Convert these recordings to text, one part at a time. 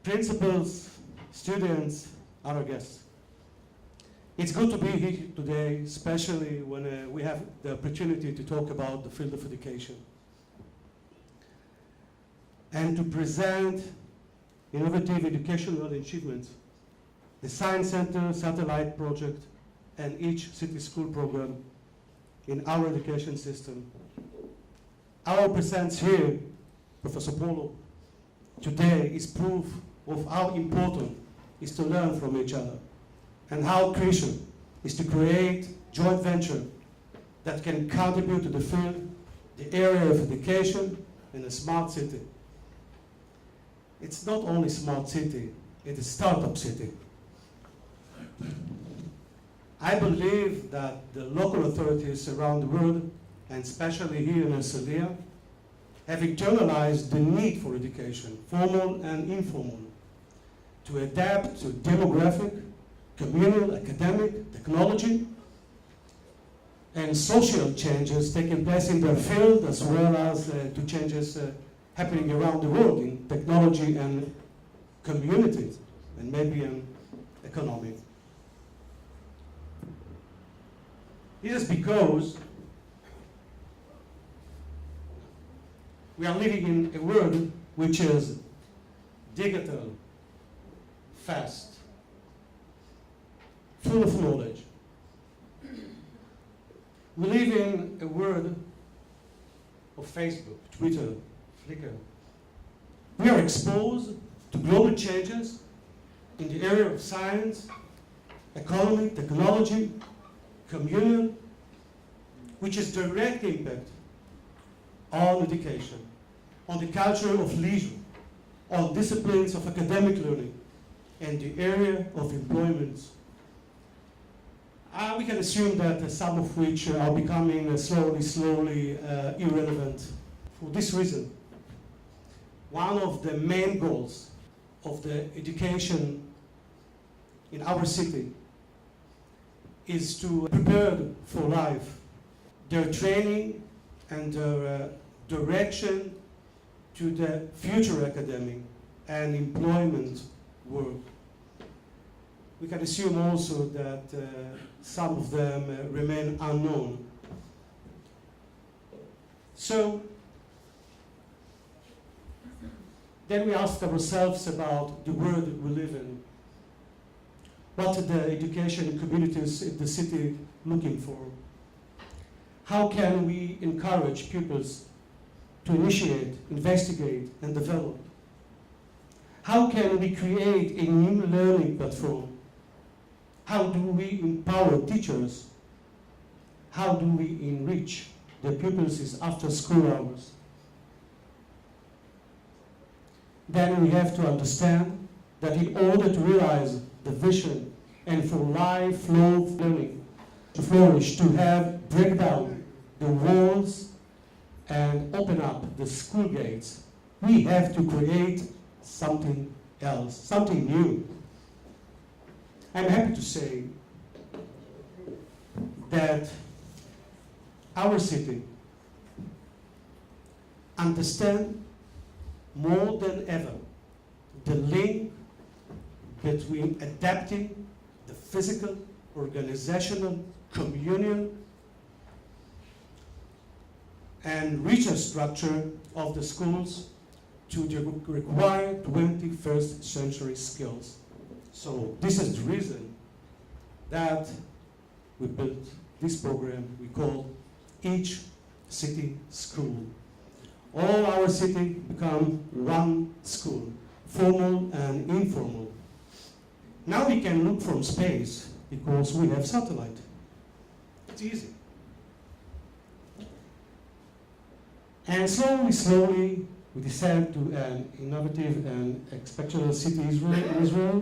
principals, students, other guests. It's good to be here today, especially when we have the opportunity to talk about the field of education and to present innovative educational achievements, the Science Center Satellite Project, and each city school program in our education system. Our presence here, Professor Polo, today is proof of how important is to learn from each other and how crucial is to create joint venture that can contribute to the field, the area of education, in a smart city. It's not only smart city, it is startup city. I believe that the local authorities around the world, and especially here in Hartzlia, have internalized the need for education, formal and informal, to adapt to demographic, communal, academic, technology, and social changes taking place in their field, as well as to changes happening around the world in technology and community, and maybe in economy. This is because we are living in a world which is digital, fast, full of knowledge. We live in a world of Facebook, Twitter, Flickr. We are exposed to global changes in the area of science, economy, technology, communion, which has direct impact on education, on the culture of leisure, on disciplines of academic learning, and the area of employment. We can assume that some of which are becoming slowly irrelevant. For this reason, one of the main goals of the education in our city is to prepare for life, their training and their direction to the future academic and employment world. We can assume also that some of them remain unknown. So then we ask ourselves about the world we live in. What are the education communities in the city looking for? How can we encourage pupils to initiate, investigate, and develop? How can we create a new learning platform? How do we empower teachers? How do we enrich the pupils' after school hours? Then we have to understand that in order to realize the vision and for lifelong learning to flourish, to have break down the walls and open up the school gates, we have to create something else, something new. I'm happy to say that our city understands more than ever the link between adapting the physical, organizational, communal, and richer structure of the schools to the required 21st century skills. So this is the reason that we built this program we call Each City School. All our city become one school, formal and informal. Now we can look from space because we have satellite. It's easy. And slowly, we descend to an innovative and exceptional city in Israel.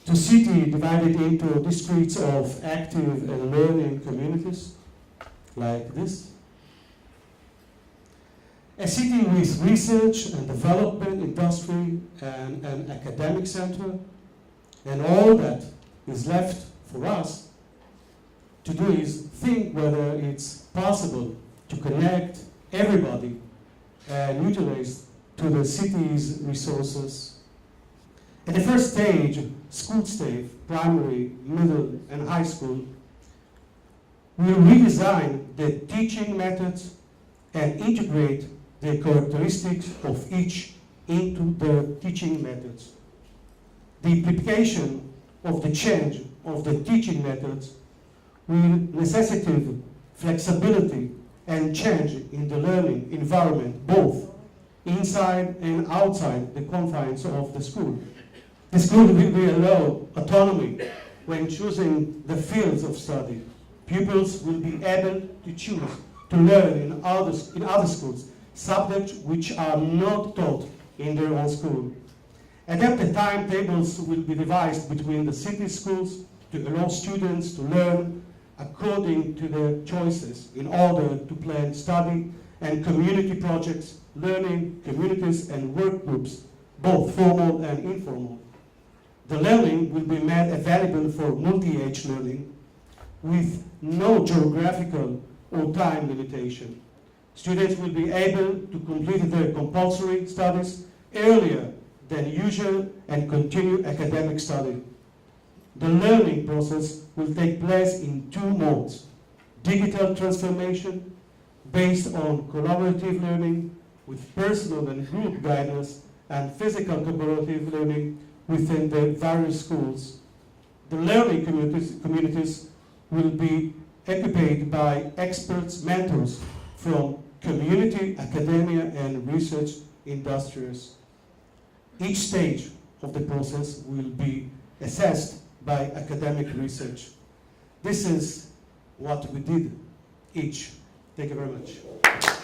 To city divided into districts of active and learning communities, like this. A city with research and development industry and an academic center, and all that is left for us to do is think whether it's possible to connect everybody and utilize to the city's resources At the first stage, school staff, primary, middle, and high school, will redesign the teaching methods and integrate the characteristics of each into their teaching methods. The implication of the change of the teaching methods will necessitate flexibility and change in the learning environment, both inside and outside the confines of the school. The school will be allowed autonomy when choosing the fields of study. Pupils will be able to choose to learn in other schools subjects which are not taught in their own school. Adapted timetables will be devised between the city schools to allow students to learn according to their choices in order to plan study and community projects, learning communities and work groups, both formal and informal. The learning will be made available for multi-age learning with no geographical or time limitation. Students will be able to complete their compulsory studies earlier than usual and continue academic study. The learning process will take place in two modes: digital transformation based on collaborative learning with personal and group guidance, and physical collaborative learning within the various schools. The learning communities will be equipped by experts, mentors from community, academia, and research industries. Each stage of the process will be assessed by academic research. This is what we did each. Thank you very much.